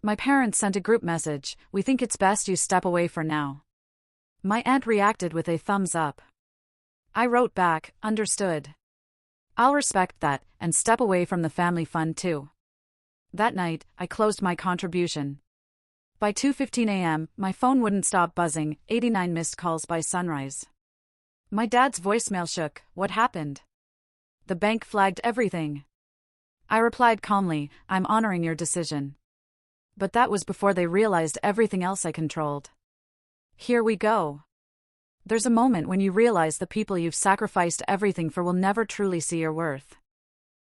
My parents sent a group message, "We think it's best you step away for now." My aunt reacted with a thumbs up. I wrote back, "Understood. I'll respect that, and step away from the family fund too." That night, I closed my contribution. By 2:15 a.m., my phone wouldn't stop buzzing, 89 missed calls by sunrise. My dad's voicemail shook. "What happened?" "The bank flagged everything." I replied calmly, "I'm honoring your decision." But that was before they realized everything else I controlled. Here we go. There's a moment when you realize the people you've sacrificed everything for will never truly see your worth.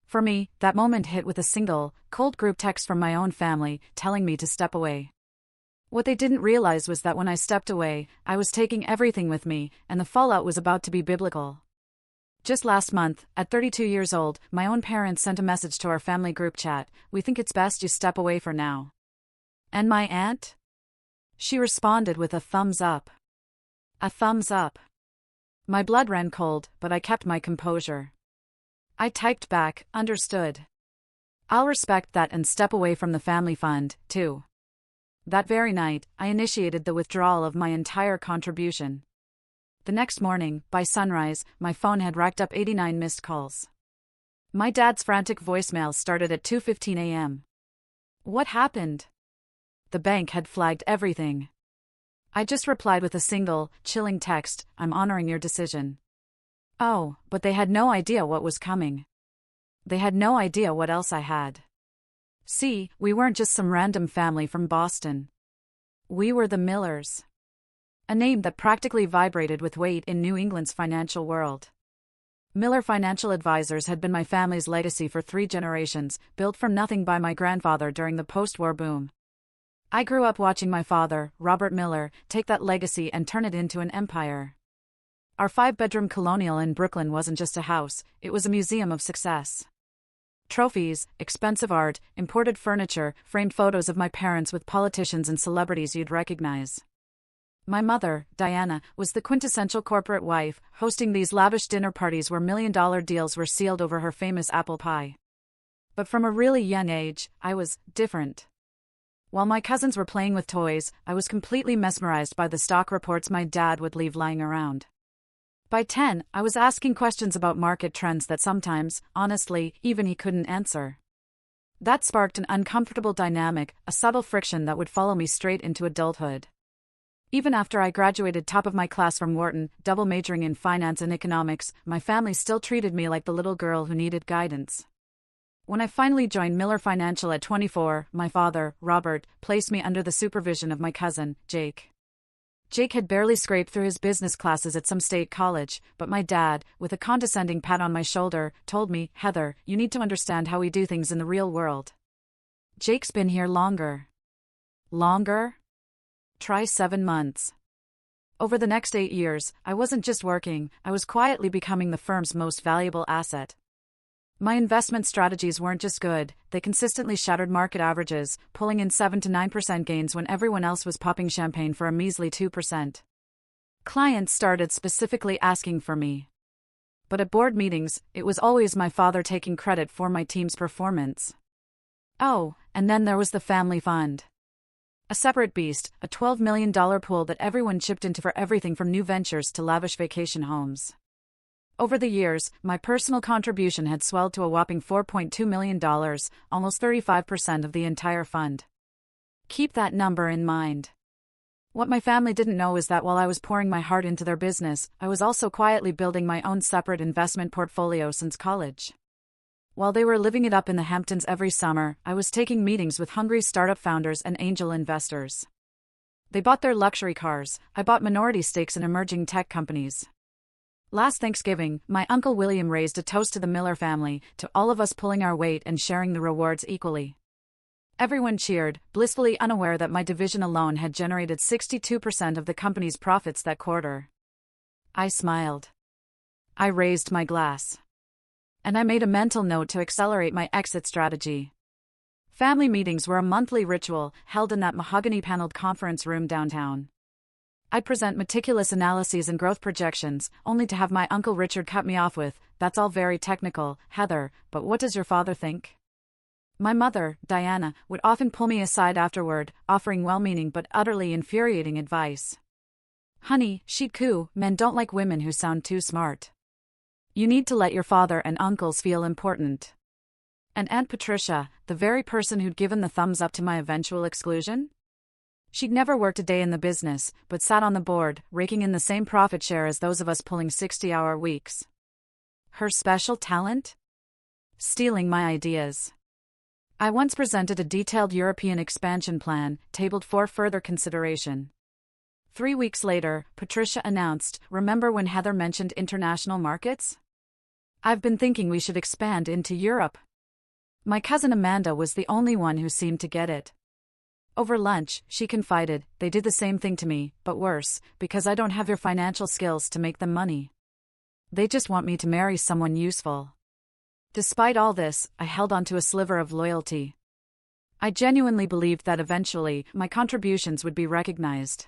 For me, that moment hit with a single, cold group text from my own family, telling me to step away. What they didn't realize was that when I stepped away, I was taking everything with me, and the fallout was about to be biblical. Just last month, at 32 years old, my own parents sent a message to our family group chat, "We think it's best you step away for now." And my aunt? She responded with a thumbs up. A thumbs up. My blood ran cold, but I kept my composure. I typed back, "Understood. I'll respect that and step away from the family fund, too." That very night, I initiated the withdrawal of my entire contribution. The next morning, by sunrise, my phone had racked up 89 missed calls. My dad's frantic voicemail started at 2:15 a.m. What happened? The bank had flagged everything. I just replied with a single, chilling text, "I'm honoring your decision." Oh, but they had no idea what was coming. They had no idea what else I had. See, we weren't just some random family from Boston. We were the Millers. A name that practically vibrated with weight in New England's financial world. Miller Financial Advisors had been my family's legacy for 3 generations, built from nothing by my grandfather during the post-war boom. I grew up watching my father, Robert Miller, take that legacy and turn it into an empire. Our 5-bedroom colonial in Brooklyn wasn't just a house, it was a museum of success. Trophies, expensive art, imported furniture, framed photos of my parents with politicians and celebrities you'd recognize. My mother, Diana, was the quintessential corporate wife, hosting these lavish dinner parties where million-dollar deals were sealed over her famous apple pie. But from a really young age, I was different. While my cousins were playing with toys, I was completely mesmerized by the stock reports my dad would leave lying around. By 10, I was asking questions about market trends that sometimes, honestly, even he couldn't answer. That sparked an uncomfortable dynamic, a subtle friction that would follow me straight into adulthood. Even after I graduated top of my class from Wharton, double majoring in finance and economics, my family still treated me like the little girl who needed guidance. When I finally joined Miller Financial at 24, my father, Robert, placed me under the supervision of my cousin, Jake. Jake had barely scraped through his business classes at some state college, but my dad, with a condescending pat on my shoulder, told me, "Heather, you need to understand how we do things in the real world. Jake's been here longer." Longer? Try 7 months. Over the next 8 years, I wasn't just working, I was quietly becoming the firm's most valuable asset. My investment strategies weren't just good, they consistently shattered market averages, pulling in 7 to 9% gains when everyone else was popping champagne for a measly 2%. Clients started specifically asking for me. But at board meetings, it was always my father taking credit for my team's performance. Oh, and then there was the family fund. A separate beast, a $12 million pool that everyone chipped into for everything from new ventures to lavish vacation homes. Over the years, my personal contribution had swelled to a whopping $4.2 million, almost 35% of the entire fund. Keep that number in mind. What my family didn't know is that while I was pouring my heart into their business, I was also quietly building my own separate investment portfolio since college. While they were living it up in the Hamptons every summer, I was taking meetings with hungry startup founders and angel investors. They bought their luxury cars, I bought minority stakes in emerging tech companies. Last Thanksgiving, my Uncle William raised a toast to the Miller family, to all of us pulling our weight and sharing the rewards equally. Everyone cheered, blissfully unaware that my division alone had generated 62% of the company's profits that quarter. I smiled. I raised my glass. And I made a mental note to accelerate my exit strategy. Family meetings were a monthly ritual, held in that mahogany-paneled conference room downtown. I'd present meticulous analyses and growth projections, only to have my Uncle Richard cut me off with, "That's all very technical, Heather, but what does your father think?" My mother, Diana, would often pull me aside afterward, offering well-meaning but utterly infuriating advice. Honey, she'd coo, men don't like women who sound too smart. You need to let your father and uncles feel important. And Aunt Patricia, the very person who'd given the thumbs up to my eventual exclusion? She'd never worked a day in the business, but sat on the board, raking in the same profit share as those of us pulling 60-hour weeks. Her special talent? Stealing my ideas. I once presented a detailed European expansion plan, tabled for further consideration. 3 weeks later, Patricia announced, "Remember when Heather mentioned international markets? I've been thinking we should expand into Europe." My cousin Amanda was the only one who seemed to get it. Over lunch, she confided, "They did the same thing to me, but worse, because I don't have your financial skills to make them money. They just want me to marry someone useful." Despite all this, I held on to a sliver of loyalty. I genuinely believed that eventually, my contributions would be recognized.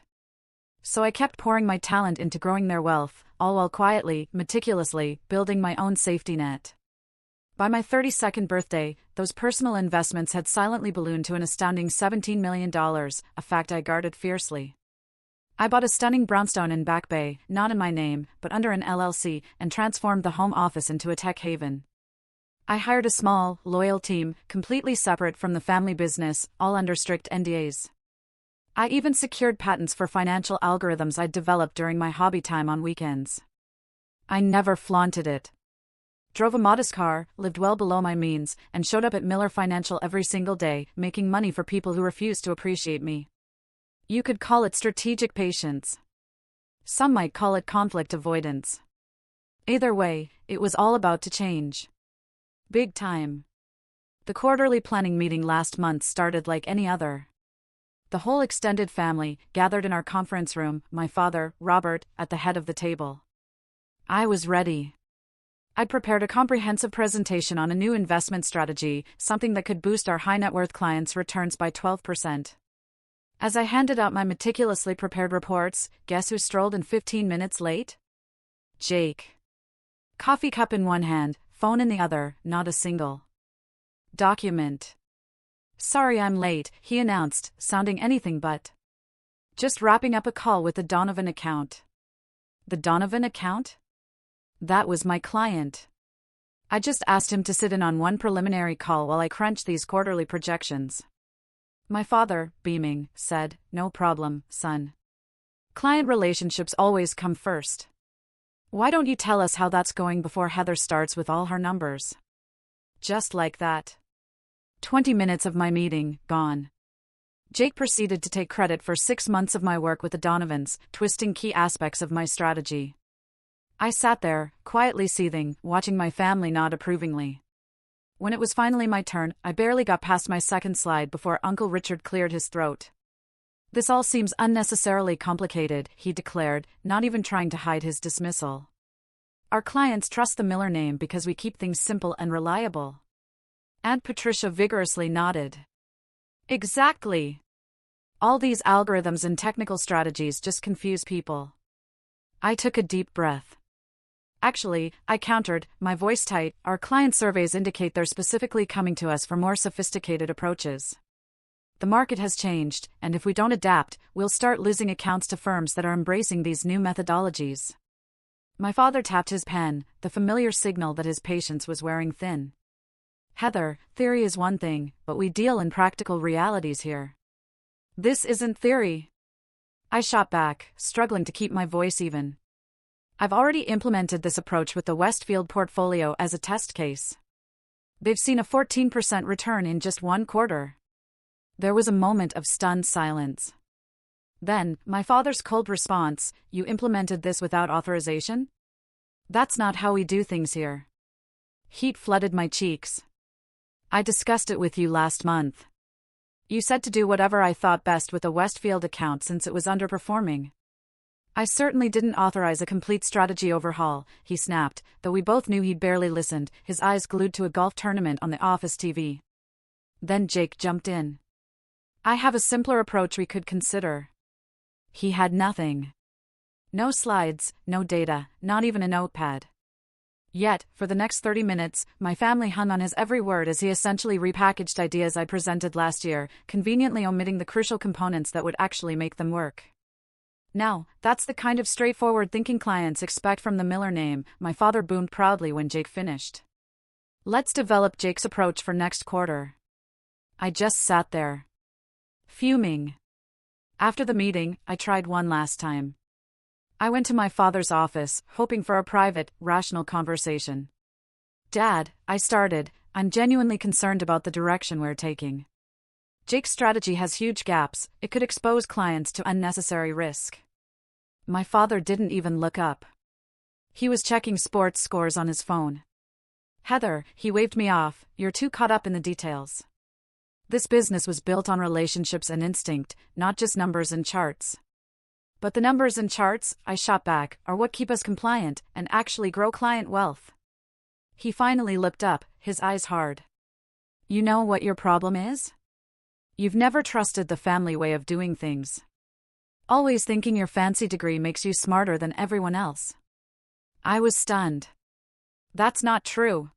So I kept pouring my talent into growing their wealth, all while quietly, meticulously, building my own safety net. By my 32nd birthday, those personal investments had silently ballooned to an astounding $17 million, a fact I guarded fiercely. I bought a stunning brownstone in Back Bay, not in my name, but under an LLC, and transformed the home office into a tech haven. I hired a small, loyal team, completely separate from the family business, all under strict NDAs. I even secured patents for financial algorithms I'd developed during my hobby time on weekends. I never flaunted it. Drove a modest car, lived well below my means, and showed up at Miller Financial every single day, making money for people who refused to appreciate me. You could call it strategic patience. Some might call it conflict avoidance. Either way, it was all about to change. Big time. The quarterly planning meeting last month started like any other. The whole extended family gathered in our conference room, my father, Robert, at the head of the table. I was ready. I'd prepared a comprehensive presentation on a new investment strategy, something that could boost our high-net-worth clients' returns by 12%. As I handed out my meticulously prepared reports, guess who strolled in 15 minutes late? Jake. Coffee cup in one hand, phone in the other, not a single document. "Sorry I'm late," he announced, sounding anything but. "Just wrapping up a call with the Donovan account." The Donovan account? That was my client. I just asked him to sit in on one preliminary call while I crunched these quarterly projections. My father, beaming, said, "No problem, son. Client relationships always come first. Why don't you tell us how that's going before Heather starts with all her numbers?" Just like that. 20 minutes of my meeting, gone. Jake proceeded to take credit for 6 months of my work with the Donovans, twisting key aspects of my strategy. I sat there, quietly seething, watching my family nod approvingly. When it was finally my turn, I barely got past my second slide before Uncle Richard cleared his throat. "This all seems unnecessarily complicated," he declared, not even trying to hide his dismissal. "Our clients trust the Miller name because we keep things simple and reliable." Aunt Patricia vigorously nodded. "Exactly. All these algorithms and technical strategies just confuse people." I took a deep breath. "Actually," I countered, my voice tight, "our client surveys indicate they're specifically coming to us for more sophisticated approaches. The market has changed, and if we don't adapt, we'll start losing accounts to firms that are embracing these new methodologies." My father tapped his pen, the familiar signal that his patience was wearing thin. "Heather, theory is one thing, but we deal in practical realities here." "This isn't theory." I shot back, struggling to keep my voice even. "I've already implemented this approach with the Westfield portfolio as a test case. They've seen a 14% return in just 1 quarter. There was a moment of stunned silence. Then, my father's cold response, "You implemented this without authorization? That's not how we do things here." Heat flooded my cheeks. "I discussed it with you last month. You said to do whatever I thought best with the Westfield account since it was underperforming." "I certainly didn't authorize a complete strategy overhaul," he snapped, though we both knew he'd barely listened, his eyes glued to a golf tournament on the office TV. Then Jake jumped in. "I have a simpler approach we could consider." He had nothing. No slides, no data, not even a notepad. Yet, for the next 30 minutes, my family hung on his every word as he essentially repackaged ideas I presented last year, conveniently omitting the crucial components that would actually make them work. Now, that's the kind of straightforward thinking clients expect from the Miller name, my father boomed proudly when Jake finished. Let's develop Jake's approach for next quarter. I just sat there, fuming. After the meeting, I tried one last time. I went to my father's office, hoping for a private, rational conversation. Dad, I started, I'm genuinely concerned about the direction we're taking. Jake's strategy has huge gaps, it could expose clients to unnecessary risk. My father didn't even look up. He was checking sports scores on his phone. Heather, he waved me off, you're too caught up in the details. This business was built on relationships and instinct, not just numbers and charts. But the numbers and charts, I shot back, are what keep us compliant and actually grow client wealth. He finally looked up, his eyes hard. You know what your problem is? You've never trusted the family way of doing things. Always thinking your fancy degree makes you smarter than everyone else. I was stunned. That's not true.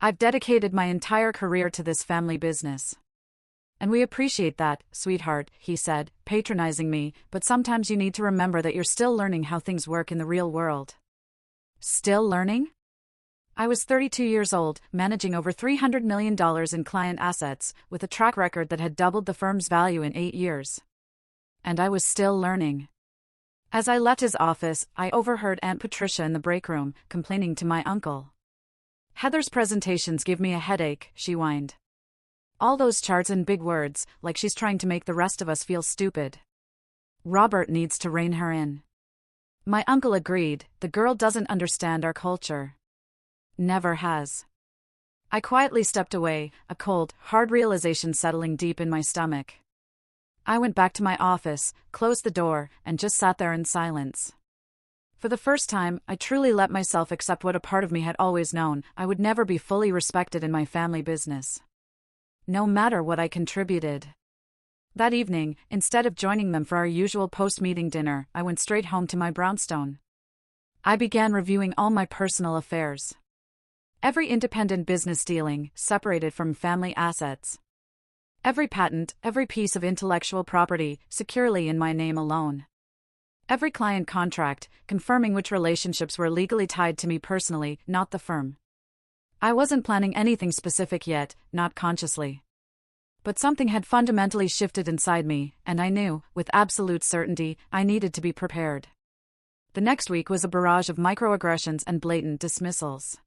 I've dedicated my entire career to this family business. And we appreciate that, sweetheart, he said, patronizing me, but sometimes you need to remember that you're still learning how things work in the real world. Still learning? I was 32 years old, managing over $300 million in client assets, with a track record that had doubled the firm's value in 8 years. And I was still learning. As I left his office, I overheard Aunt Patricia in the break room, complaining to my uncle. Heather's presentations give me a headache, she whined. All those charts and big words, like she's trying to make the rest of us feel stupid. Robert needs to rein her in. My uncle agreed, the girl doesn't understand our culture. Never has. I quietly stepped away, a cold, hard realization settling deep in my stomach. I went back to my office, closed the door, and just sat there in silence. For the first time, I truly let myself accept what a part of me had always known, I would never be fully respected in my family business. No matter what I contributed. That evening, instead of joining them for our usual post-meeting dinner, I went straight home to my brownstone. I began reviewing all my personal affairs. Every independent business dealing, separated from family assets. Every patent, every piece of intellectual property, securely in my name alone. Every client contract, confirming which relationships were legally tied to me personally, not the firm. I wasn't planning anything specific yet, not consciously. But something had fundamentally shifted inside me, and I knew, with absolute certainty, I needed to be prepared. The next week was a barrage of microaggressions and blatant dismissals.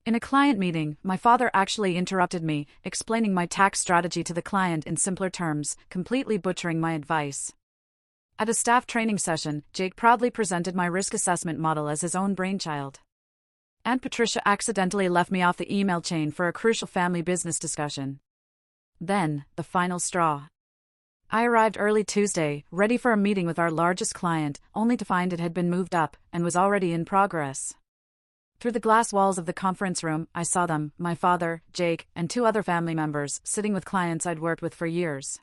In a client meeting, my father actually interrupted me, explaining my tax strategy to the client in simpler terms, completely butchering my advice. At a staff training session, Jake proudly presented my risk assessment model as his own brainchild. Aunt Patricia accidentally left me off the email chain for a crucial family business discussion. Then, the final straw. I arrived early Tuesday, ready for a meeting with our largest client, only to find it had been moved up, and was already in progress. Through the glass walls of the conference room, I saw them, my father, Jake, and 2 other family members, sitting with clients I'd worked with for years.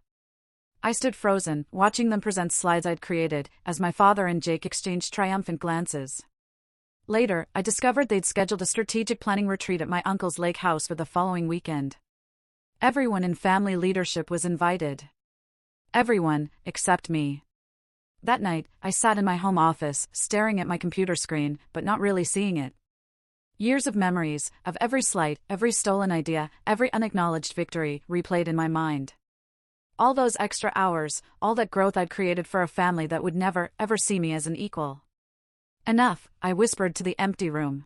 I stood frozen, watching them present slides I'd created, as my father and Jake exchanged triumphant glances. Later, I discovered they'd scheduled a strategic planning retreat at my uncle's lake house for the following weekend. Everyone in family leadership was invited. Everyone, except me. That night, I sat in my home office, staring at my computer screen, but not really seeing it. Years of memories, of every slight, every stolen idea, every unacknowledged victory, replayed in my mind. All those extra hours, all that growth I'd created for a family that would never, ever see me as an equal. Enough, I whispered to the empty room.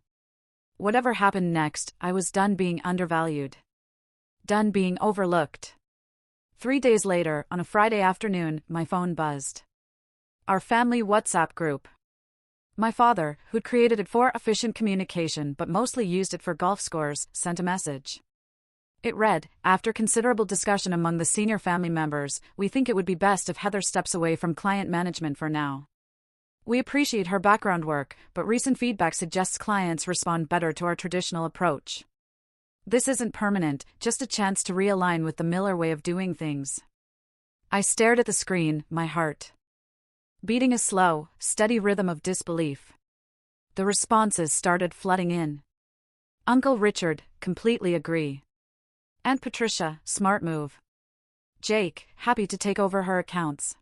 Whatever happened next, I was done being undervalued. Done being overlooked. 3 days later, on a Friday afternoon, my phone buzzed. Our family WhatsApp group. My father, who'd created it for efficient communication but mostly used it for golf scores, sent a message. It read, after considerable discussion among the senior family members, we think it would be best if Heather steps away from client management for now. We appreciate her background work, but recent feedback suggests clients respond better to our traditional approach. This isn't permanent, just a chance to realign with the Miller way of doing things. I stared at the screen, my heart beating a slow, steady rhythm of disbelief. The responses started flooding in. Uncle Richard, completely agree. Aunt Patricia, smart move. Jake, happy to take over her accounts.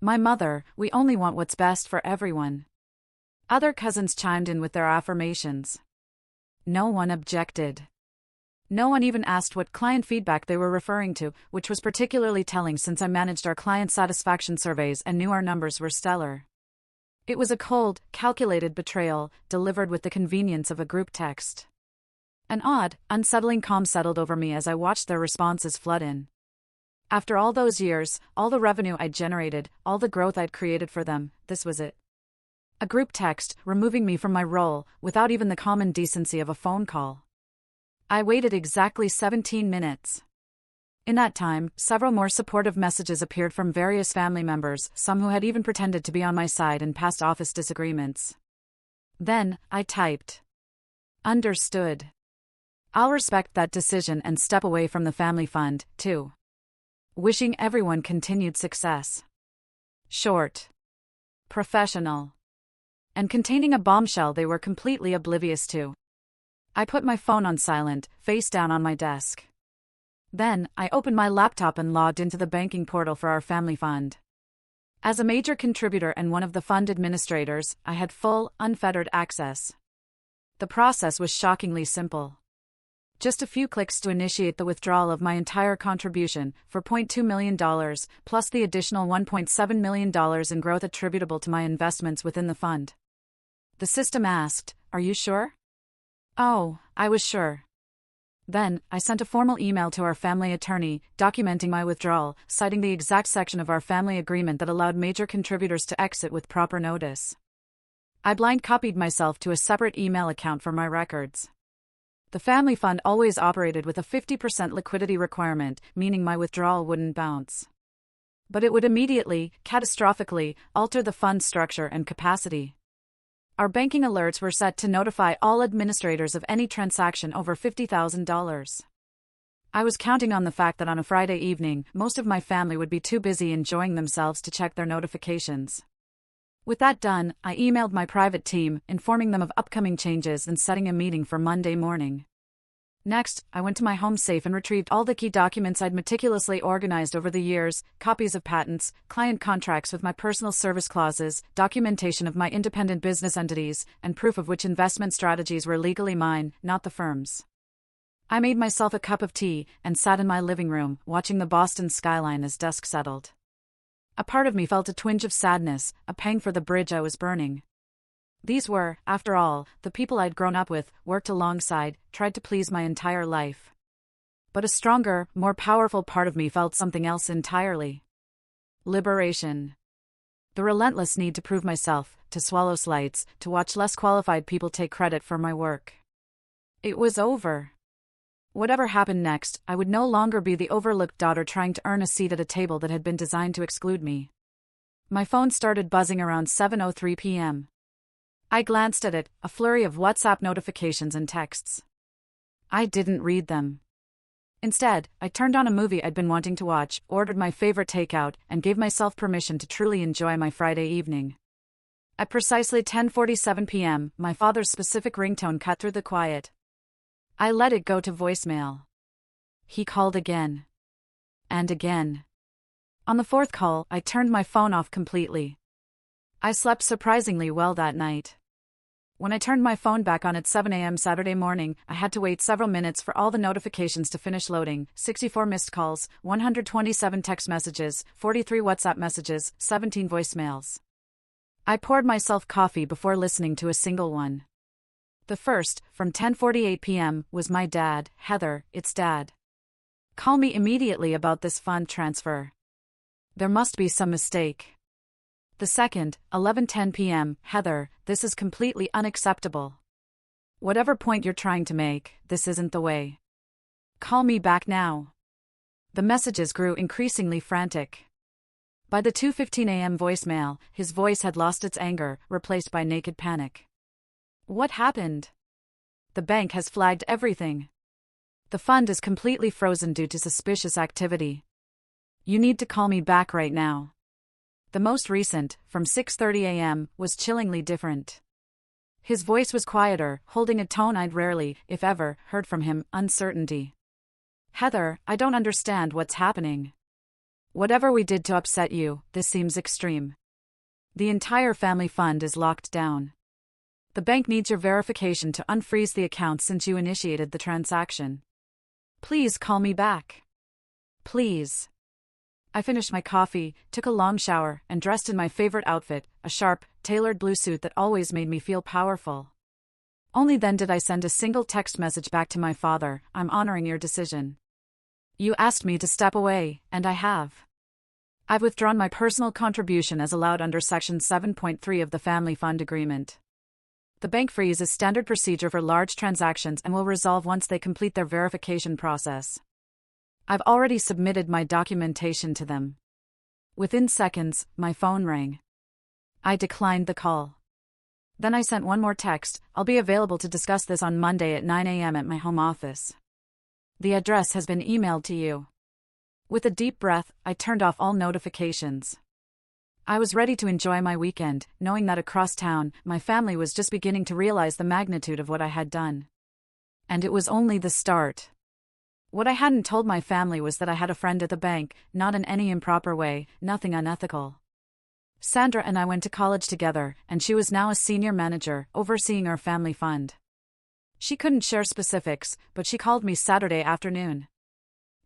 My mother, we only want what's best for everyone. Other cousins chimed in with their affirmations. No one objected. No one even asked what client feedback they were referring to, which was particularly telling since I managed our client satisfaction surveys and knew our numbers were stellar. It was a cold, calculated betrayal, delivered with the convenience of a group text. An odd, unsettling calm settled over me as I watched their responses flood in. After all those years, all the revenue I'd generated, all the growth I'd created for them, this was it. A group text, removing me from my role, without even the common decency of a phone call. I waited exactly 17 minutes. In that time, several more supportive messages appeared from various family members, some who had even pretended to be on my side in past office disagreements. Then, I typed. Understood. I'll respect that decision and step away from the family fund, too. Wishing everyone continued success. Short. Professional. And containing a bombshell they were completely oblivious to. I put my phone on silent, face down on my desk. Then, I opened my laptop and logged into the banking portal for our family fund. As a major contributor and one of the fund administrators, I had full, unfettered access. The process was shockingly simple. Just a few clicks to initiate the withdrawal of my entire contribution, for $0.2 million, plus the additional $1.7 million in growth attributable to my investments within the fund. The system asked, "Are you sure?" Oh, I was sure. Then, I sent a formal email to our family attorney, documenting my withdrawal, citing the exact section of our family agreement that allowed major contributors to exit with proper notice. I blind copied myself to a separate email account for my records. The family fund always operated with a 50% liquidity requirement, meaning my withdrawal wouldn't bounce. But it would immediately, catastrophically, alter the fund structure and capacity. Our banking alerts were set to notify all administrators of any transaction over $50,000. I was counting on the fact that on a Friday evening, most of my family would be too busy enjoying themselves to check their notifications. With that done, I emailed my private team, informing them of upcoming changes and setting a meeting for Monday morning. Next, I went to my home safe and retrieved all the key documents I'd meticulously organized over the years, copies of patents, client contracts with my personal service clauses, documentation of my independent business entities, and proof of which investment strategies were legally mine, not the firm's. I made myself a cup of tea and sat in my living room, watching the Boston skyline as dusk settled. A part of me felt a twinge of sadness, a pang for the bridge I was burning. These were, after all, the people I'd grown up with, worked alongside, tried to please my entire life. But a stronger, more powerful part of me felt something else entirely. Liberation. The relentless need to prove myself, to swallow slights, to watch less qualified people take credit for my work. It was over. Whatever happened next, I would no longer be the overlooked daughter trying to earn a seat at a table that had been designed to exclude me. My phone started buzzing around 7:03 p.m. I glanced at it, a flurry of WhatsApp notifications and texts. I didn't read them. Instead, I turned on a movie I'd been wanting to watch, ordered my favorite takeout, and gave myself permission to truly enjoy my Friday evening. At precisely 10:47 p.m., my father's specific ringtone cut through the quiet. I let it go to voicemail. He called again. And again. On the fourth call, I turned my phone off completely. I slept surprisingly well that night. When I turned my phone back on at 7 a.m. Saturday morning, I had to wait several minutes for all the notifications to finish loading. 64 missed calls, 127 text messages, 43 WhatsApp messages, 17 voicemails. I poured myself coffee before listening to a single one. The first, from 10:48 p.m., was my dad. "Heather, it's Dad. Call me immediately about this fund transfer. There must be some mistake." The second, 11:10 p.m., "Heather, this is completely unacceptable. Whatever point you're trying to make, this isn't the way. Call me back now." The messages grew increasingly frantic. By the 2:15 a.m. voicemail, his voice had lost its anger, replaced by naked panic. "What happened? The bank has flagged everything. The fund is completely frozen due to suspicious activity. You need to call me back right now." The most recent, from 6:30 a.m., was chillingly different. His voice was quieter, holding a tone I'd rarely, if ever, heard from him, uncertainty. Heather, I don't understand what's happening. Whatever we did to upset you, this seems extreme. The entire family fund is locked down. The bank needs your verification to unfreeze the account since you initiated the transaction. Please call me back. Please. I finished my coffee, took a long shower, and dressed in my favorite outfit, a sharp, tailored blue suit that always made me feel powerful. Only then did I send a single text message back to my father: I'm honoring your decision. You asked me to step away, and I have. I've withdrawn my personal contribution as allowed under Section 7.3 of the Family Fund Agreement. The bank freeze is standard procedure for large transactions and will resolve once they complete their verification process. I've already submitted my documentation to them. Within seconds, my phone rang. I declined the call. Then I sent one more text: I'll be available to discuss this on Monday at 9 a.m. at my home office. The address has been emailed to you. With a deep breath, I turned off all notifications. I was ready to enjoy my weekend, knowing that across town, my family was just beginning to realize the magnitude of what I had done. And it was only the start. What I hadn't told my family was that I had a friend at the bank, not in any improper way, nothing unethical. Sandra and I went to college together, and she was now a senior manager, overseeing our family fund. She couldn't share specifics, but she called me Saturday afternoon.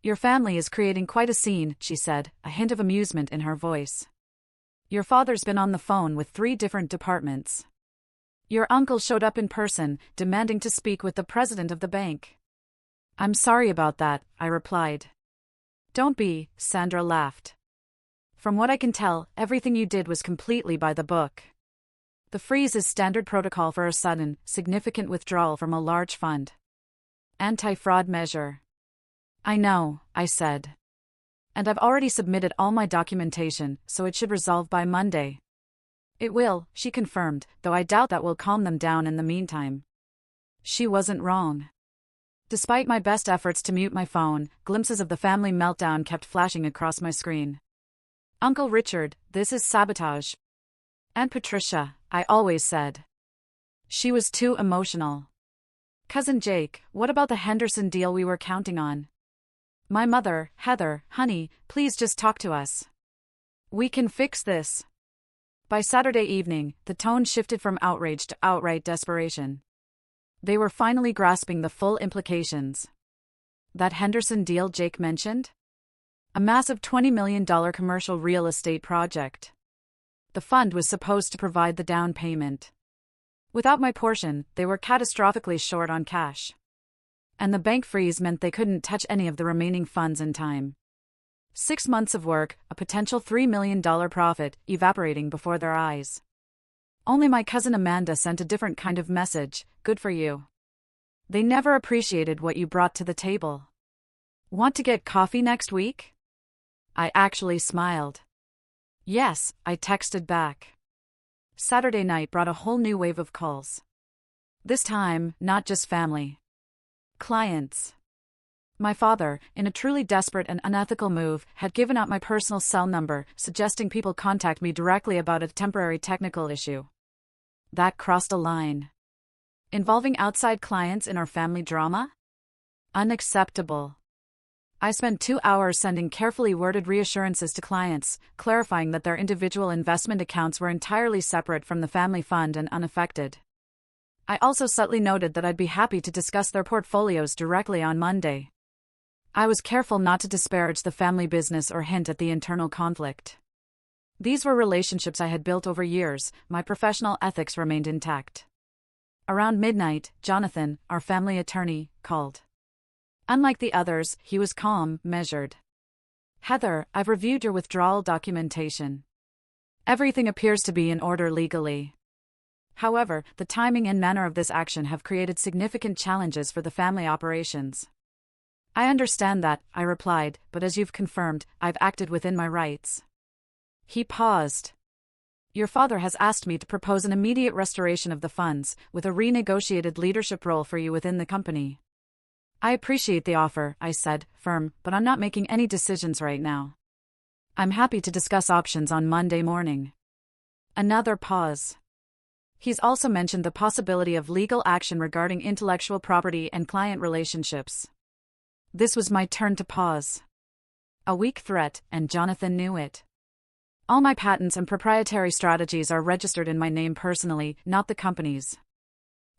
Your family is creating quite a scene, she said, a hint of amusement in her voice. Your father's been on the phone with 3 different departments. Your uncle showed up in person, demanding to speak with the president of the bank. I'm sorry about that, I replied. Don't be, Sandra laughed. From what I can tell, everything you did was completely by the book. The freeze is standard protocol for a sudden, significant withdrawal from a large fund. Anti-fraud measure. I know, I said. And I've already submitted all my documentation, so it should resolve by Monday. It will, she confirmed, though I doubt that will calm them down in the meantime. She wasn't wrong. Despite my best efforts to mute my phone, glimpses of the family meltdown kept flashing across my screen. Uncle Richard, this is sabotage. Aunt Patricia, I always said. She was too emotional. Cousin Jake, what about the Henderson deal we were counting on? My mother, Heather, honey, please just talk to us. We can fix this. By Saturday evening, the tone shifted from outrage to outright desperation. They were finally grasping the full implications. That Henderson deal Jake mentioned? A massive $20 million commercial real estate project. The fund was supposed to provide the down payment. Without my portion, they were catastrophically short on cash. And the bank freeze meant they couldn't touch any of the remaining funds in time. 6 months of work, a potential $3 million profit, evaporating before their eyes. Only my cousin Amanda sent a different kind of message: good for you. They never appreciated what you brought to the table. Want to get coffee next week? I actually smiled. Yes, I texted back. Saturday night brought a whole new wave of calls. This time, not just family. Clients. My father, in a truly desperate and unethical move, had given out my personal cell number, suggesting people contact me directly about a temporary technical issue. That crossed a line. Involving outside clients in our family drama? Unacceptable. I spent 2 hours sending carefully worded reassurances to clients, clarifying that their individual investment accounts were entirely separate from the family fund and unaffected. I also subtly noted that I'd be happy to discuss their portfolios directly on Monday. I was careful not to disparage the family business or hint at the internal conflict. These were relationships I had built over years, my professional ethics remained intact. Around midnight, Jonathan, our family attorney, called. Unlike the others, he was calm, measured. Heather, I've reviewed your withdrawal documentation. Everything appears to be in order legally. However, the timing and manner of this action have created significant challenges for the family operations. I understand that, I replied, but as you've confirmed, I've acted within my rights. He paused. Your father has asked me to propose an immediate restoration of the funds, with a renegotiated leadership role for you within the company. I appreciate the offer, I said, firm, but I'm not making any decisions right now. I'm happy to discuss options on Monday morning. Another pause. He's also mentioned the possibility of legal action regarding intellectual property and client relationships. This was my turn to pause. A weak threat, and Jonathan knew it. All my patents and proprietary strategies are registered in my name personally, not the company's.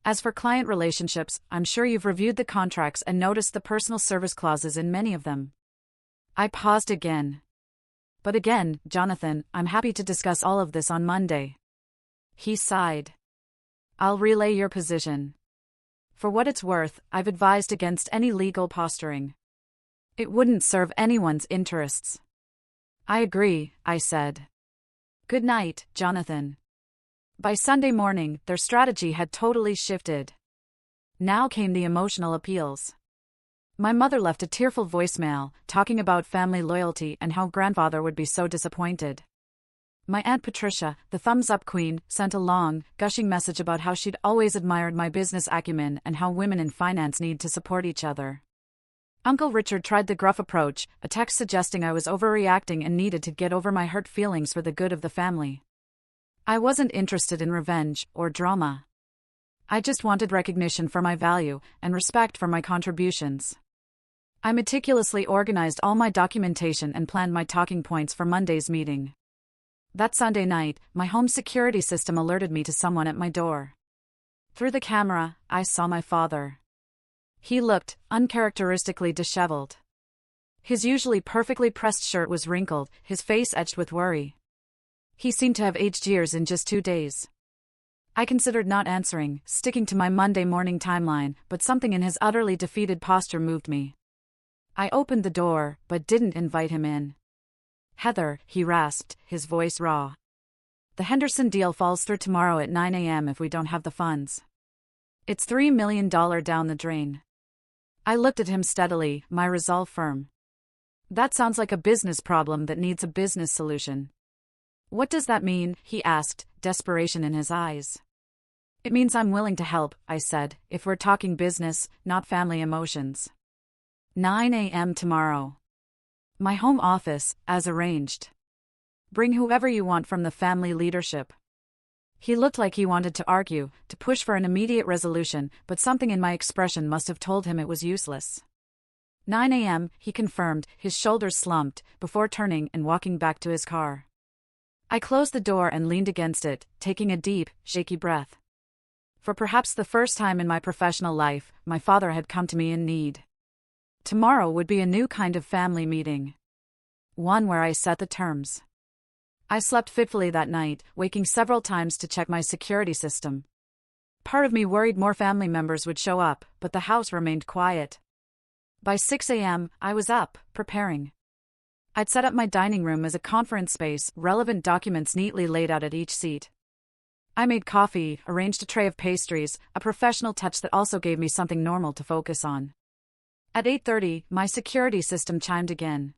As for client relationships, I'm sure you've reviewed the contracts and noticed the personal service clauses in many of them. I paused again. But again, Jonathan, I'm happy to discuss all of this on Monday. He sighed. I'll relay your position. For what it's worth, I've advised against any legal posturing. It wouldn't serve anyone's interests. I agree, I said. Good night, Jonathan. By Sunday morning, their strategy had totally shifted. Now came the emotional appeals. My mother left a tearful voicemail, talking about family loyalty and how grandfather would be so disappointed. My Aunt Patricia, the thumbs-up queen, sent a long, gushing message about how she'd always admired my business acumen and how women in finance need to support each other. Uncle Richard tried the gruff approach, a text suggesting I was overreacting and needed to get over my hurt feelings for the good of the family. I wasn't interested in revenge or drama. I just wanted recognition for my value and respect for my contributions. I meticulously organized all my documentation and planned my talking points for Monday's meeting. That Sunday night, my home security system alerted me to someone at my door. Through the camera, I saw my father. He looked uncharacteristically disheveled. His usually perfectly pressed shirt was wrinkled, his face etched with worry. He seemed to have aged years in just 2 days. I considered not answering, sticking to my Monday morning timeline, but something in his utterly defeated posture moved me. I opened the door, but didn't invite him in. Heather, he rasped, his voice raw. The Henderson deal falls through tomorrow at 9 a.m. if we don't have the funds. It's $3 million down the drain. I looked at him steadily, my resolve firm. That sounds like a business problem that needs a business solution. What does that mean? He asked, desperation in his eyes. It means I'm willing to help, I said, if we're talking business, not family emotions. 9 a.m. tomorrow. My home office, as arranged. Bring whoever you want from the family leadership. He looked like he wanted to argue, to push for an immediate resolution, but something in my expression must have told him it was useless. 9 a.m., he confirmed, his shoulders slumped, before turning and walking back to his car. I closed the door and leaned against it, taking a deep, shaky breath. For perhaps the first time in my professional life, my father had come to me in need. Tomorrow would be a new kind of family meeting. One where I set the terms. I slept fitfully that night, waking several times to check my security system. Part of me worried more family members would show up, but the house remained quiet. By 6 a.m., I was up, preparing. I'd set up my dining room as a conference space, relevant documents neatly laid out at each seat. I made coffee, arranged a tray of pastries, a professional touch that also gave me something normal to focus on. At 8:30, my security system chimed again.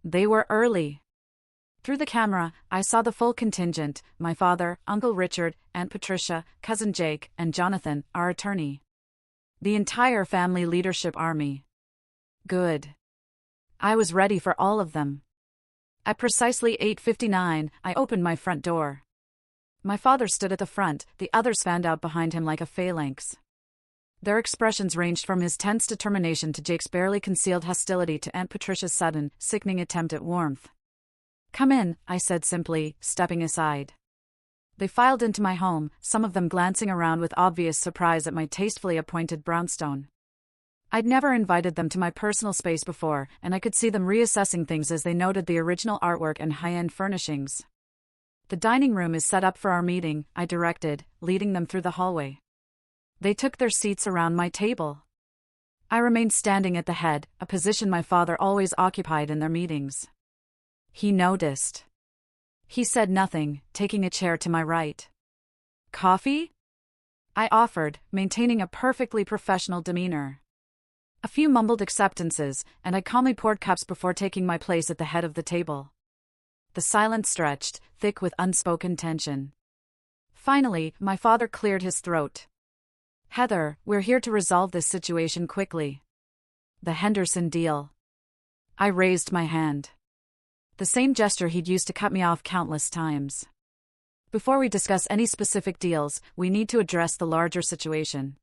They were early. Through the camera, I saw the full contingent, my father, Uncle Richard, Aunt Patricia, Cousin Jake, and Jonathan, our attorney. The entire family leadership army. Good. I was ready for all of them. At precisely 8:59, I opened my front door. My father stood at the front, the others fanned out behind him like a phalanx. Their expressions ranged from his tense determination to Jake's barely concealed hostility to Aunt Patricia's sudden, sickening attempt at warmth. Come in, I said simply, stepping aside. They filed into my home, some of them glancing around with obvious surprise at my tastefully appointed brownstone. I'd never invited them to my personal space before, and I could see them reassessing things as they noted the original artwork and high-end furnishings. The dining room is set up for our meeting, I directed, leading them through the hallway. They took their seats around my table. I remained standing at the head, a position my father always occupied in their meetings. He noticed. He said nothing, taking a chair to my right. Coffee? I offered, maintaining a perfectly professional demeanor. A few mumbled acceptances, and I calmly poured cups before taking my place at the head of the table. The silence stretched, thick with unspoken tension. Finally, my father cleared his throat. Heather, we're here to resolve this situation quickly. The Henderson deal. I raised my hand. The same gesture he'd used to cut me off countless times. Before we discuss any specific deals, we need to address the larger situation.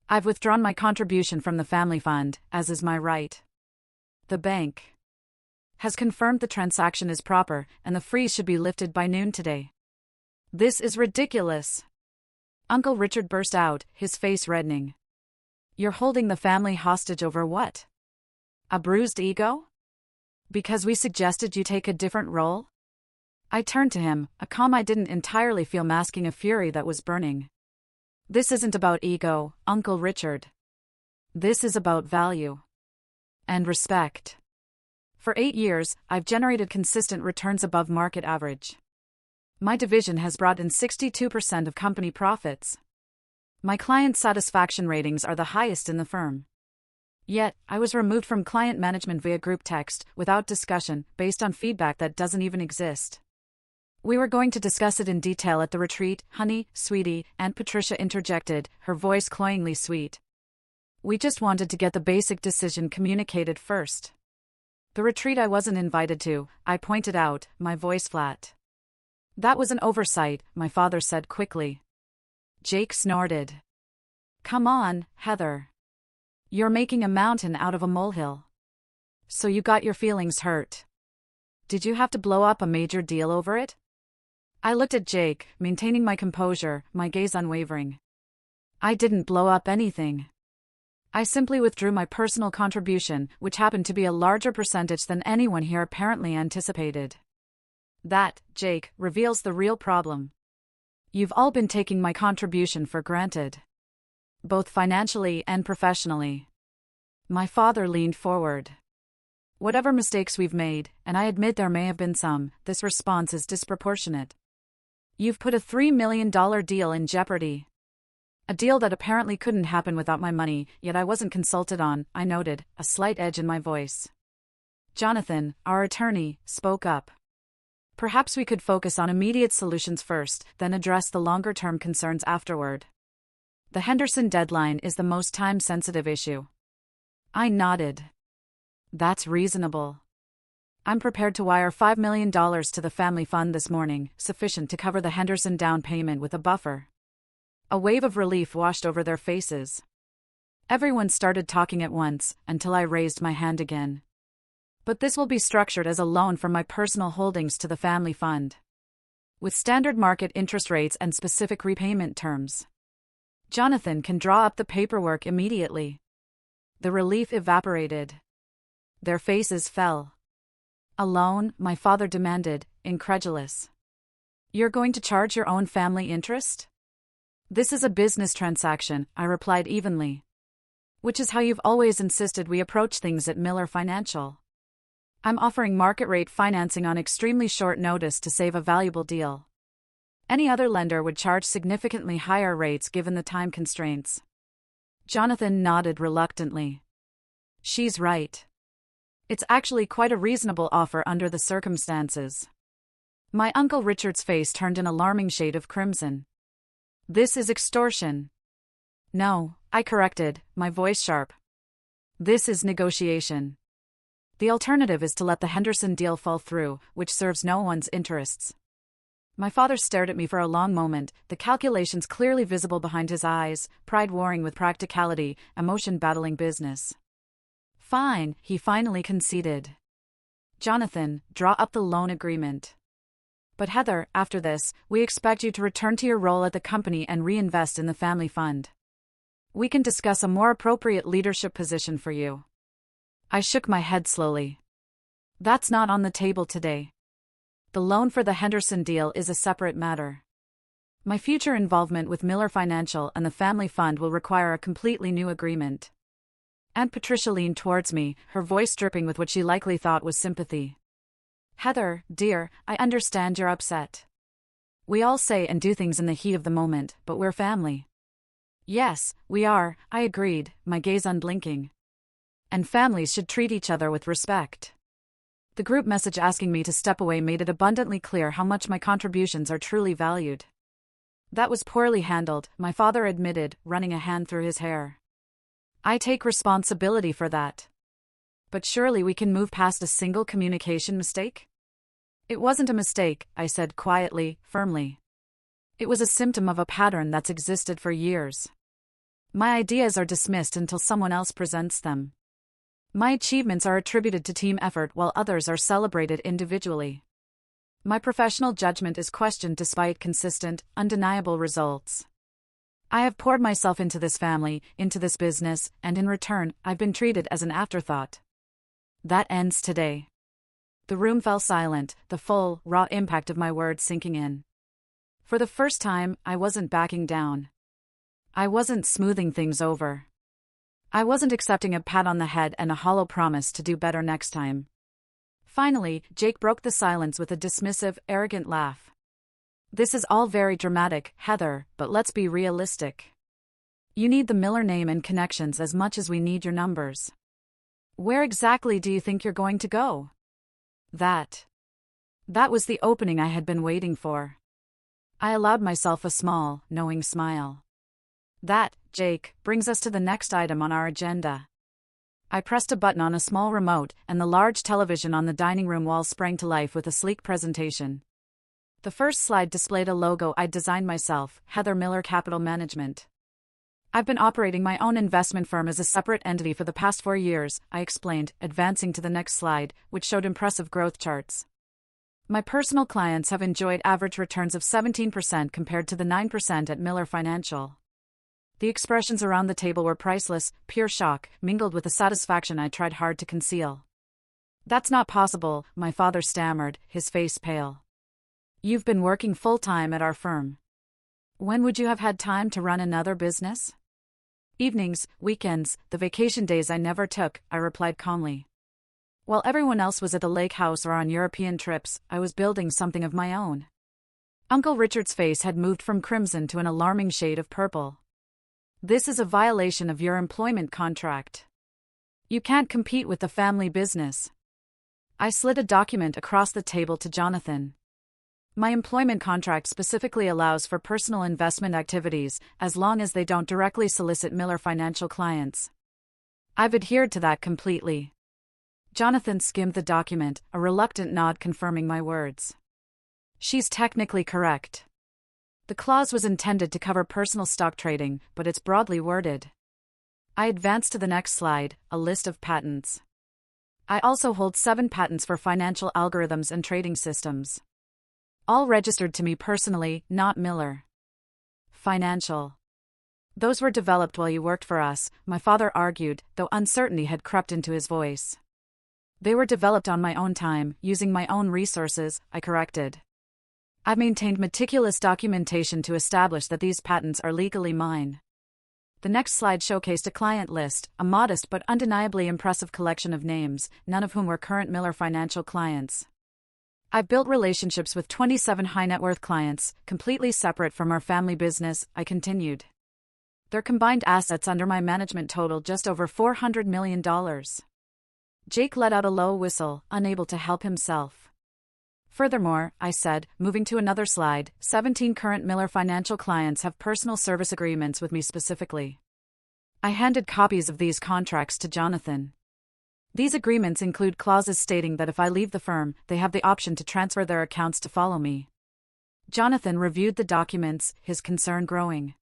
I've withdrawn my contribution from the family fund, as is my right. The bank has confirmed the transaction is proper, and the freeze should be lifted by noon today. This is ridiculous. Uncle Richard burst out, his face reddening. You're holding the family hostage over what? A bruised ego? Because we suggested you take a different role? I turned to him, a calm I didn't entirely feel masking a fury that was burning. This isn't about ego, Uncle Richard. This is about value. And respect. For 8 years, I've generated consistent returns above market average. My division has brought in 62% of company profits. My client satisfaction ratings are the highest in the firm. Yet, I was removed from client management via group text, without discussion, based on feedback that doesn't even exist. We were going to discuss it in detail at the retreat, honey, sweetie, Aunt Patricia interjected, her voice cloyingly sweet. We just wanted to get the basic decision communicated first. The retreat I wasn't invited to, I pointed out, my voice flat. That was an oversight, my father said quickly. Jake snorted. Come on, Heather. You're making a mountain out of a molehill. So you got your feelings hurt. Did you have to blow up a major deal over it? I looked at Jake, maintaining my composure, my gaze unwavering. I didn't blow up anything. I simply withdrew my personal contribution, which happened to be a larger percentage than anyone here apparently anticipated. That, Jake, reveals the real problem. You've all been taking my contribution for granted. Both financially and professionally. My father leaned forward. Whatever mistakes we've made, and I admit there may have been some, this response is disproportionate. You've put a $3 million deal in jeopardy. A deal that apparently couldn't happen without my money, yet I wasn't consulted on, I noted, a slight edge in my voice. Jonathan, our attorney, spoke up. Perhaps we could focus on immediate solutions first, then address the longer-term concerns afterward. The Henderson deadline is the most time-sensitive issue. I nodded. That's reasonable. I'm prepared to wire $5 million to the family fund this morning, sufficient to cover the Henderson down payment with a buffer. A wave of relief washed over their faces. Everyone started talking at once, until I raised my hand again. But this will be structured as a loan from my personal holdings to the family fund. With standard market interest rates and specific repayment terms. Jonathan can draw up the paperwork immediately. The relief evaporated. Their faces fell. A loan, my father demanded, incredulous. You're going to charge your own family interest? This is a business transaction, I replied evenly. Which is how you've always insisted we approach things at Miller Financial. I'm offering market rate financing on extremely short notice to save a valuable deal. Any other lender would charge significantly higher rates given the time constraints. Jonathan nodded reluctantly. She's right. It's actually quite a reasonable offer under the circumstances. My Uncle Richard's face turned an alarming shade of crimson. This is extortion. No, I corrected, my voice sharp. This is negotiation. The alternative is to let the Henderson deal fall through, which serves no one's interests. My father stared at me for a long moment, the calculations clearly visible behind his eyes, pride warring with practicality, emotion battling business. Fine, he finally conceded. Jonathan, draw up the loan agreement. But Heather, after this, we expect you to return to your role at the company and reinvest in the family fund. We can discuss a more appropriate leadership position for you. I shook my head slowly. That's not on the table today. The loan for the Henderson deal is a separate matter. My future involvement with Miller Financial and the family fund will require a completely new agreement. Aunt Patricia leaned towards me, her voice dripping with what she likely thought was sympathy. Heather, dear, I understand you're upset. We all say and do things in the heat of the moment, but we're family. Yes, we are, I agreed, my gaze unblinking. And families should treat each other with respect. The group message asking me to step away made it abundantly clear how much my contributions are truly valued. That was poorly handled, my father admitted, running a hand through his hair. I take responsibility for that. But surely we can move past a single communication mistake? It wasn't a mistake, I said quietly, firmly. It was a symptom of a pattern that's existed for years. My ideas are dismissed until someone else presents them. My achievements are attributed to team effort while others are celebrated individually. My professional judgment is questioned despite consistent, undeniable results. I have poured myself into this family, into this business, and in return, I've been treated as an afterthought. That ends today. The room fell silent, the full, raw impact of my words sinking in. For the first time, I wasn't backing down. I wasn't smoothing things over. I wasn't accepting a pat on the head and a hollow promise to do better next time. Finally, Jake broke the silence with a dismissive, arrogant laugh. This is all very dramatic, Heather, but let's be realistic. You need the Miller name and connections as much as we need your numbers. Where exactly do you think you're going to go? That was the opening I had been waiting for. I allowed myself a small, knowing smile. That, Jake, brings us to the next item on our agenda. I pressed a button on a small remote, and the large television on the dining room wall sprang to life with a sleek presentation. The first slide displayed a logo I'd designed myself, Heather Miller Capital Management. I've been operating my own investment firm as a separate entity for the past 4 years, I explained, advancing to the next slide, which showed impressive growth charts. My personal clients have enjoyed average returns of 17% compared to the 9% at Miller Financial. The expressions around the table were priceless, pure shock, mingled with a satisfaction I tried hard to conceal. That's not possible, my father stammered, his face pale. You've been working full-time at our firm. When would you have had time to run another business? Evenings, weekends, the vacation days I never took, I replied calmly. While everyone else was at the lake house or on European trips, I was building something of my own. Uncle Richard's face had moved from crimson to an alarming shade of purple. This is a violation of your employment contract. You can't compete with the family business. I slid a document across the table to Jonathan. My employment contract specifically allows for personal investment activities, as long as they don't directly solicit Miller Financial clients. I've adhered to that completely. Jonathan skimmed the document, a reluctant nod confirming my words. She's technically correct. The clause was intended to cover personal stock trading, but it's broadly worded. I advanced to the next slide, a list of patents. I also hold 7 patents for financial algorithms and trading systems. All registered to me personally, not Miller Financial. Those were developed while you worked for us, my father argued, though uncertainty had crept into his voice. They were developed on my own time, using my own resources, I corrected. I've maintained meticulous documentation to establish that these patents are legally mine. The next slide showcased a client list, a modest but undeniably impressive collection of names, none of whom were current Miller Financial clients. I've built relationships with 27 high-net-worth clients, completely separate from our family business, I continued. Their combined assets under my management total just over $400 million. Jake let out a low whistle, unable to help himself. Furthermore, I said, moving to another slide, 17 current Miller Financial clients have personal service agreements with me specifically. I handed copies of these contracts to Jonathan. These agreements include clauses stating that if I leave the firm, they have the option to transfer their accounts to follow me. Jonathan reviewed the documents, his concern growing.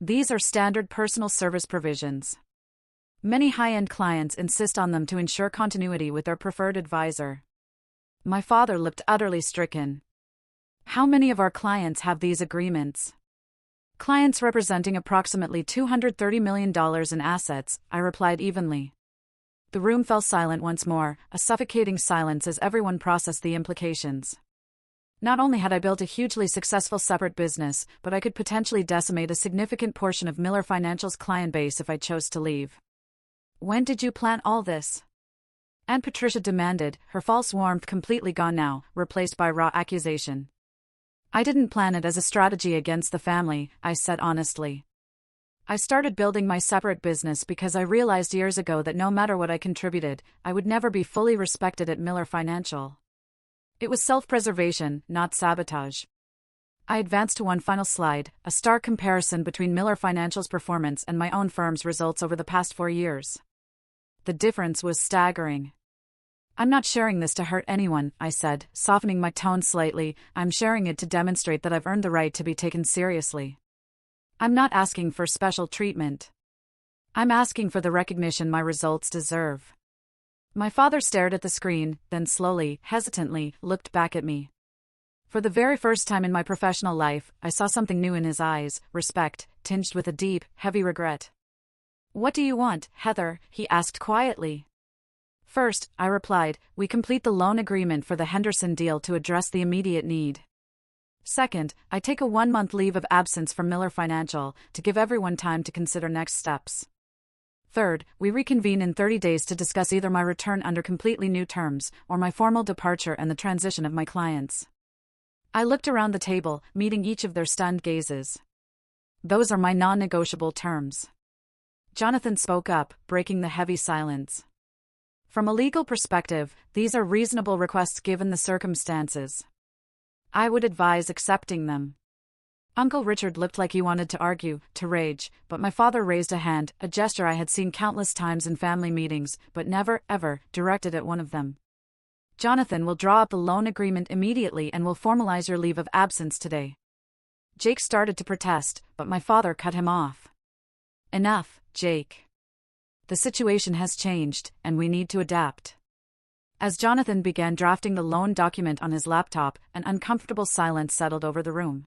These are standard personal service provisions. Many high-end clients insist on them to ensure continuity with their preferred advisor. My father looked utterly stricken. How many of our clients have these agreements? Clients representing approximately $230 million in assets, I replied evenly. The room fell silent once more, a suffocating silence as everyone processed the implications. Not only had I built a hugely successful separate business, but I could potentially decimate a significant portion of Miller Financial's client base if I chose to leave. When did you plan all this? Aunt Patricia demanded, her false warmth completely gone now, replaced by raw accusation. I didn't plan it as a strategy against the family, I said honestly. I started building my separate business because I realized years ago that no matter what I contributed, I would never be fully respected at Miller Financial. It was self-preservation, not sabotage. I advanced to one final slide, a stark comparison between Miller Financial's performance and my own firm's results over the past 4 years. The difference was staggering. I'm not sharing this to hurt anyone, I said, softening my tone slightly. I'm sharing it to demonstrate that I've earned the right to be taken seriously. I'm not asking for special treatment. I'm asking for the recognition my results deserve. My father stared at the screen, then slowly, hesitantly, looked back at me. For the very first time in my professional life, I saw something new in his eyes, respect, tinged with a deep, heavy regret. "What do you want, Heather?" he asked quietly. "First," I replied, "we complete the loan agreement for the Henderson deal to address the immediate need. Second, I take a 1-month leave of absence from Miller Financial to give everyone time to consider next steps. Third, we reconvene in 30 days to discuss either my return under completely new terms or my formal departure and the transition of my clients." I looked around the table, meeting each of their stunned gazes. "Those are my non-negotiable terms." Jonathan spoke up, breaking the heavy silence. "From a legal perspective, these are reasonable requests given the circumstances. I would advise accepting them." Uncle Richard looked like he wanted to argue, to rage, but my father raised a hand, a gesture I had seen countless times in family meetings, but never, ever, directed at one of them. "Jonathan will draw up the loan agreement immediately and will formalize your leave of absence today." Jake started to protest, but my father cut him off. "Enough, Jake. The situation has changed, and we need to adapt." As Jonathan began drafting the loan document on his laptop, an uncomfortable silence settled over the room.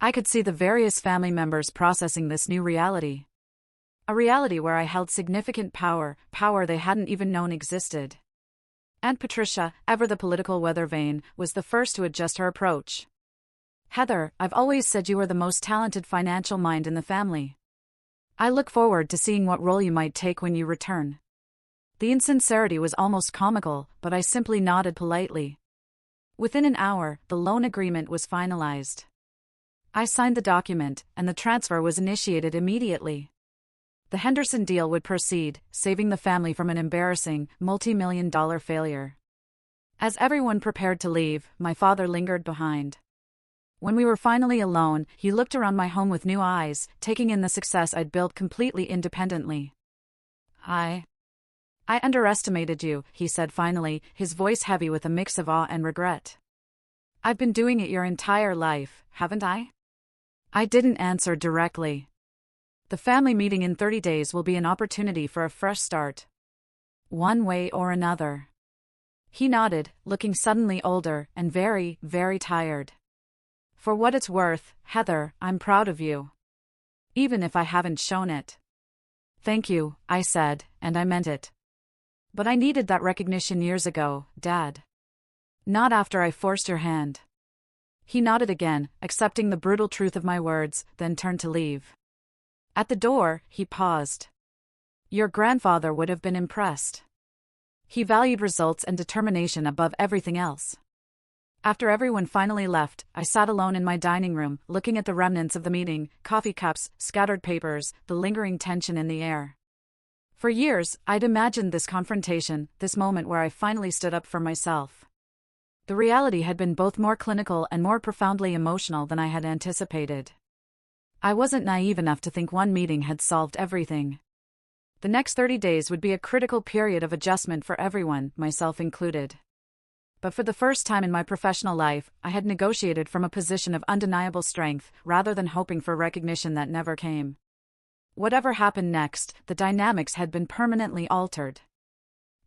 I could see the various family members processing this new reality. A reality where I held significant power they hadn't even known existed. Aunt Patricia, ever the political weather vane, was the first to adjust her approach. "Heather, I've always said you are the most talented financial mind in the family. I look forward to seeing what role you might take when you return." The insincerity was almost comical, but I simply nodded politely. Within an hour, the loan agreement was finalized. I signed the document, and the transfer was initiated immediately. The Henderson deal would proceed, saving the family from an embarrassing, multi-million-dollar failure. As everyone prepared to leave, my father lingered behind. When we were finally alone, he looked around my home with new eyes, taking in the success I'd built completely independently. I underestimated you," he said finally, his voice heavy with a mix of awe and regret. "I've been doing it your entire life, haven't I?" I didn't answer directly. "The family meeting in 30 days will be an opportunity for a fresh start. One way or another." He nodded, looking suddenly older and very, very tired. "For what it's worth, Heather, I'm proud of you. Even if I haven't shown it." "Thank you," I said, and I meant it. "But I needed that recognition years ago, Dad. Not after I forced your hand." He nodded again, accepting the brutal truth of my words, then turned to leave. At the door, he paused. "Your grandfather would have been impressed. He valued results and determination above everything else." After everyone finally left, I sat alone in my dining room, looking at the remnants of the meeting, coffee cups, scattered papers, the lingering tension in the air. For years, I'd imagined this confrontation, this moment where I finally stood up for myself. The reality had been both more clinical and more profoundly emotional than I had anticipated. I wasn't naive enough to think one meeting had solved everything. The next 30 days would be a critical period of adjustment for everyone, myself included. But for the first time in my professional life, I had negotiated from a position of undeniable strength, rather than hoping for recognition that never came. Whatever happened next, the dynamics had been permanently altered.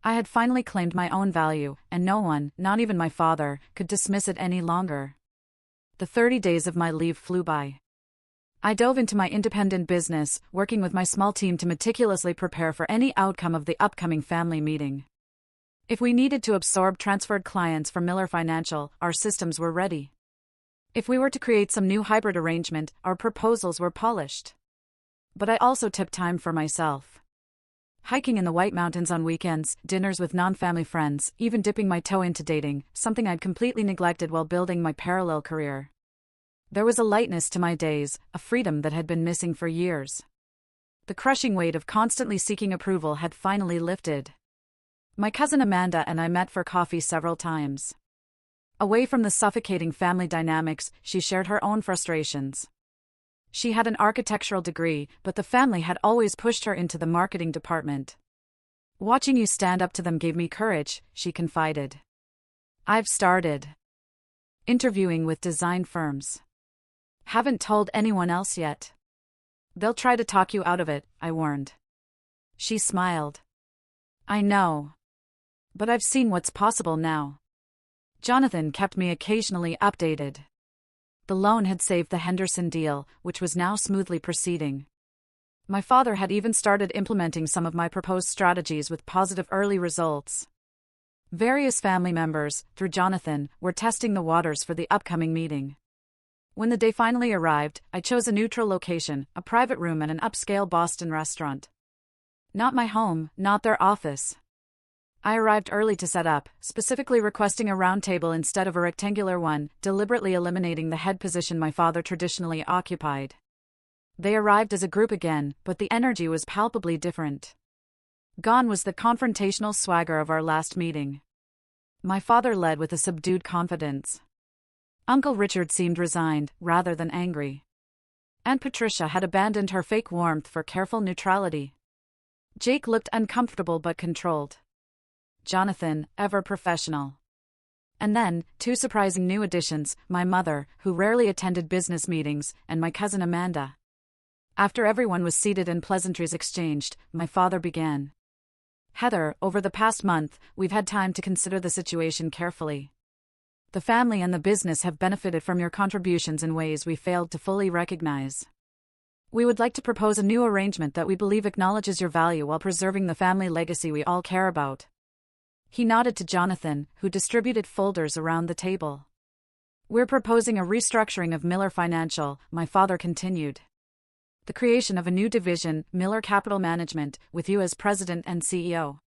I had finally claimed my own value, and no one, not even my father, could dismiss it any longer. The 30 days of my leave flew by. I dove into my independent business, working with my small team to meticulously prepare for any outcome of the upcoming family meeting. If we needed to absorb transferred clients from Miller Financial, our systems were ready. If we were to create some new hybrid arrangement, our proposals were polished. But I also took time for myself. Hiking in the White Mountains on weekends, dinners with non-family friends, even dipping my toe into dating, something I'd completely neglected while building my parallel career. There was a lightness to my days, a freedom that had been missing for years. The crushing weight of constantly seeking approval had finally lifted. My cousin Amanda and I met for coffee several times. Away from the suffocating family dynamics, she shared her own frustrations. She had an architectural degree, but the family had always pushed her into the marketing department. Watching you stand up to them gave me courage, she confided. I've started interviewing with design firms. Haven't told anyone else yet. They'll try to talk you out of it, I warned. She smiled. I know. But I've seen what's possible now. Jonathan kept me occasionally updated. The loan had saved the Henderson deal, which was now smoothly proceeding. My father had even started implementing some of my proposed strategies with positive early results. Various family members, through Jonathan, were testing the waters for the upcoming meeting. When the day finally arrived, I chose a neutral location, a private room at an upscale Boston restaurant. Not my home, not their office. I arrived early to set up, specifically requesting a round table instead of a rectangular one, deliberately eliminating the head position my father traditionally occupied. They arrived as a group again, but the energy was palpably different. Gone was the confrontational swagger of our last meeting. My father led with a subdued confidence. Uncle Richard seemed resigned, rather than angry. Aunt Patricia had abandoned her fake warmth for careful neutrality. Jake looked uncomfortable but controlled. Jonathan, ever professional. And then, two surprising new additions, my mother, who rarely attended business meetings, and my cousin Amanda. After everyone was seated and pleasantries exchanged, my father began. Heather, over the past month, we've had time to consider the situation carefully. The family and the business have benefited from your contributions in ways we failed to fully recognize. We would like to propose a new arrangement that we believe acknowledges your value while preserving the family legacy we all care about. He nodded to Jonathan, who distributed folders around the table. We're proposing a restructuring of Miller Financial, my father continued. The creation of a new division, Miller Capital Management, with you as president and CEO.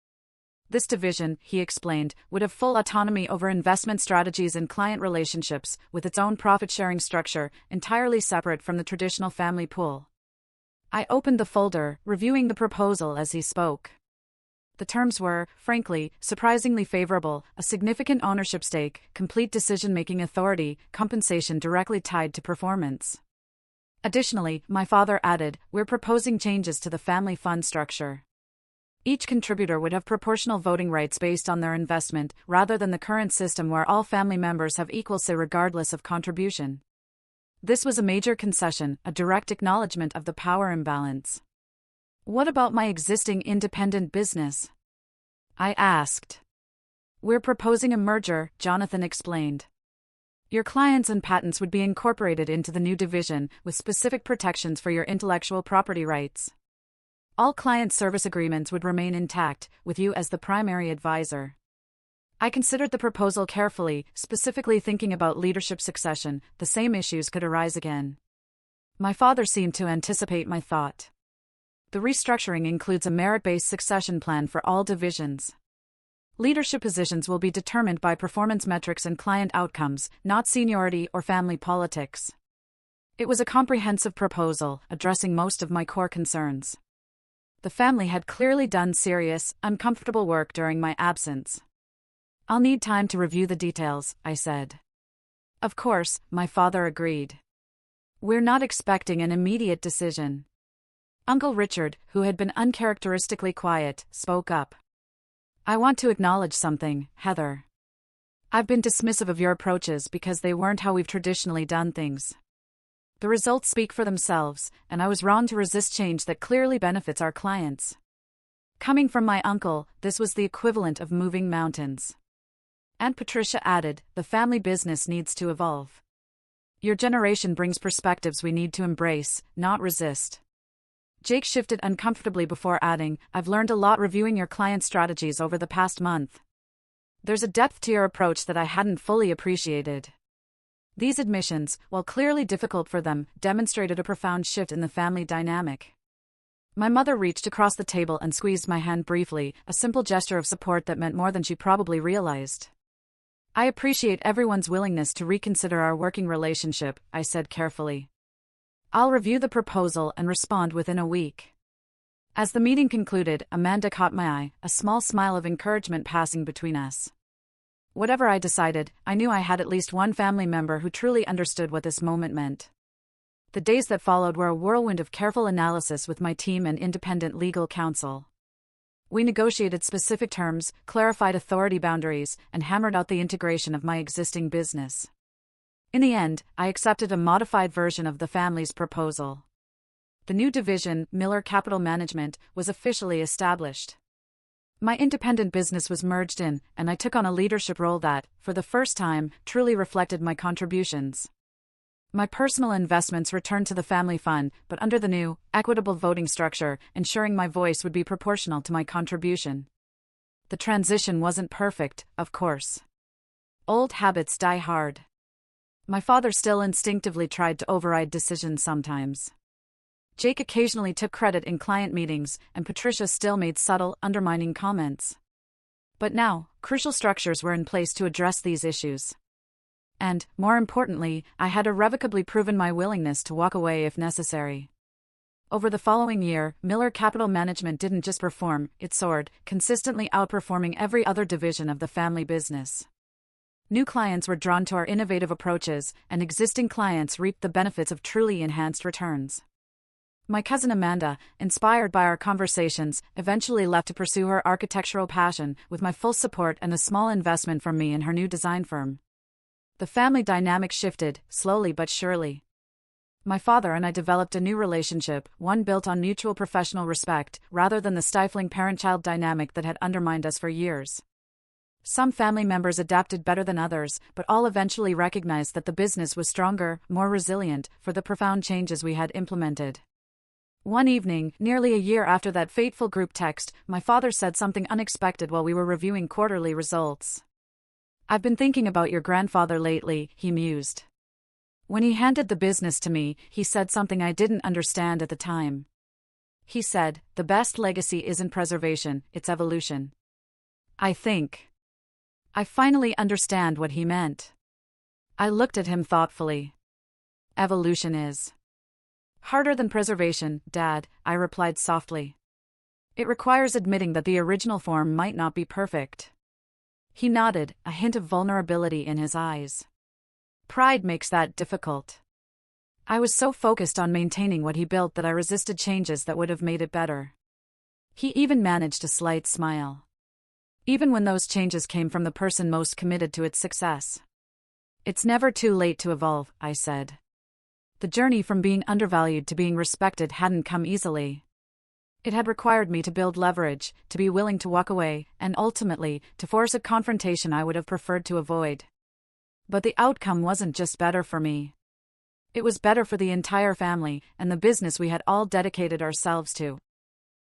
This division, he explained, would have full autonomy over investment strategies and client relationships, with its own profit-sharing structure, entirely separate from the traditional family pool. I opened the folder, reviewing the proposal as he spoke. The terms were, frankly, surprisingly favorable: a significant ownership stake, complete decision-making authority, compensation directly tied to performance. Additionally, my father added, we're proposing changes to the family fund structure. Each contributor would have proportional voting rights based on their investment, rather than the current system where all family members have equal say regardless of contribution. This was a major concession, a direct acknowledgement of the power imbalance. What about my existing independent business? I asked. We're proposing a merger, Jonathan explained. Your clients and patents would be incorporated into the new division, with specific protections for your intellectual property rights. All client service agreements would remain intact, with you as the primary advisor. I considered the proposal carefully, specifically thinking about leadership succession. The same issues could arise again. My father seemed to anticipate my thought. The restructuring includes a merit-based succession plan for all divisions. Leadership positions will be determined by performance metrics and client outcomes, not seniority or family politics. It was a comprehensive proposal, addressing most of my core concerns. The family had clearly done serious, uncomfortable work during my absence. I'll need time to review the details, I said. Of course, my father agreed. We're not expecting an immediate decision. Uncle Richard, who had been uncharacteristically quiet, spoke up. I want to acknowledge something, Heather. I've been dismissive of your approaches because they weren't how we've traditionally done things. The results speak for themselves, and I was wrong to resist change that clearly benefits our clients. Coming from my uncle, this was the equivalent of moving mountains. Aunt Patricia added, the family business needs to evolve. Your generation brings perspectives we need to embrace, not resist. Jake shifted uncomfortably before adding, I've learned a lot reviewing your client strategies over the past month. There's a depth to your approach that I hadn't fully appreciated. These admissions, while clearly difficult for them, demonstrated a profound shift in the family dynamic. My mother reached across the table and squeezed my hand briefly, a simple gesture of support that meant more than she probably realized. I appreciate everyone's willingness to reconsider our working relationship, I said carefully. I'll review the proposal and respond within a week. As the meeting concluded, Amanda caught my eye, a small smile of encouragement passing between us. Whatever I decided, I knew I had at least one family member who truly understood what this moment meant. The days that followed were a whirlwind of careful analysis with my team and independent legal counsel. We negotiated specific terms, clarified authority boundaries, and hammered out the integration of my existing business. In the end, I accepted a modified version of the family's proposal. The new division, Miller Capital Management, was officially established. My independent business was merged in, and I took on a leadership role that, for the first time, truly reflected my contributions. My personal investments returned to the family fund, but under the new, equitable voting structure, ensuring my voice would be proportional to my contribution. The transition wasn't perfect, of course. Old habits die hard. My father still instinctively tried to override decisions sometimes. Jake occasionally took credit in client meetings, and Patricia still made subtle, undermining comments. But now, crucial structures were in place to address these issues. And, more importantly, I had irrevocably proven my willingness to walk away if necessary. Over the following year, Miller Capital Management didn't just perform, it soared, consistently outperforming every other division of the family business. New clients were drawn to our innovative approaches, and existing clients reaped the benefits of truly enhanced returns. My cousin Amanda, inspired by our conversations, eventually left to pursue her architectural passion, with my full support and a small investment from me in her new design firm. The family dynamic shifted, slowly but surely. My father and I developed a new relationship, one built on mutual professional respect, rather than the stifling parent-child dynamic that had undermined us for years. Some family members adapted better than others, but all eventually recognized that the business was stronger, more resilient, for the profound changes we had implemented. One evening, nearly a year after that fateful group text, my father said something unexpected while we were reviewing quarterly results. "I've been thinking about your grandfather lately," he mused. When he handed the business to me, he said something I didn't understand at the time. He said, "The best legacy isn't preservation, it's evolution." I finally understand what he meant. I looked at him thoughtfully. Evolution is harder than preservation, Dad, I replied softly. It requires admitting that the original form might not be perfect. He nodded, a hint of vulnerability in his eyes. Pride makes that difficult. I was so focused on maintaining what he built that I resisted changes that would have made it better. He even managed a slight smile. Even when those changes came from the person most committed to its success. It's never too late to evolve, I said. The journey from being undervalued to being respected hadn't come easily. It had required me to build leverage, to be willing to walk away, and ultimately, to force a confrontation I would have preferred to avoid. But the outcome wasn't just better for me. It was better for the entire family, and the business we had all dedicated ourselves to.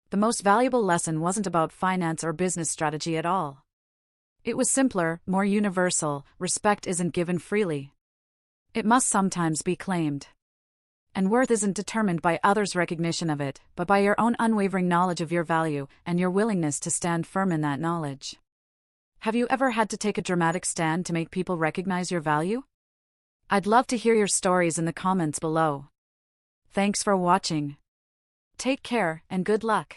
The most valuable lesson wasn't about finance or business strategy at all. It was simpler, more universal. Respect isn't given freely. It must sometimes be claimed. And worth isn't determined by others' recognition of it, but by your own unwavering knowledge of your value, and your willingness to stand firm in that knowledge. Have you ever had to take a dramatic stand to make people recognize your value? I'd love to hear your stories in the comments below. Thanks for watching. Take care, and good luck.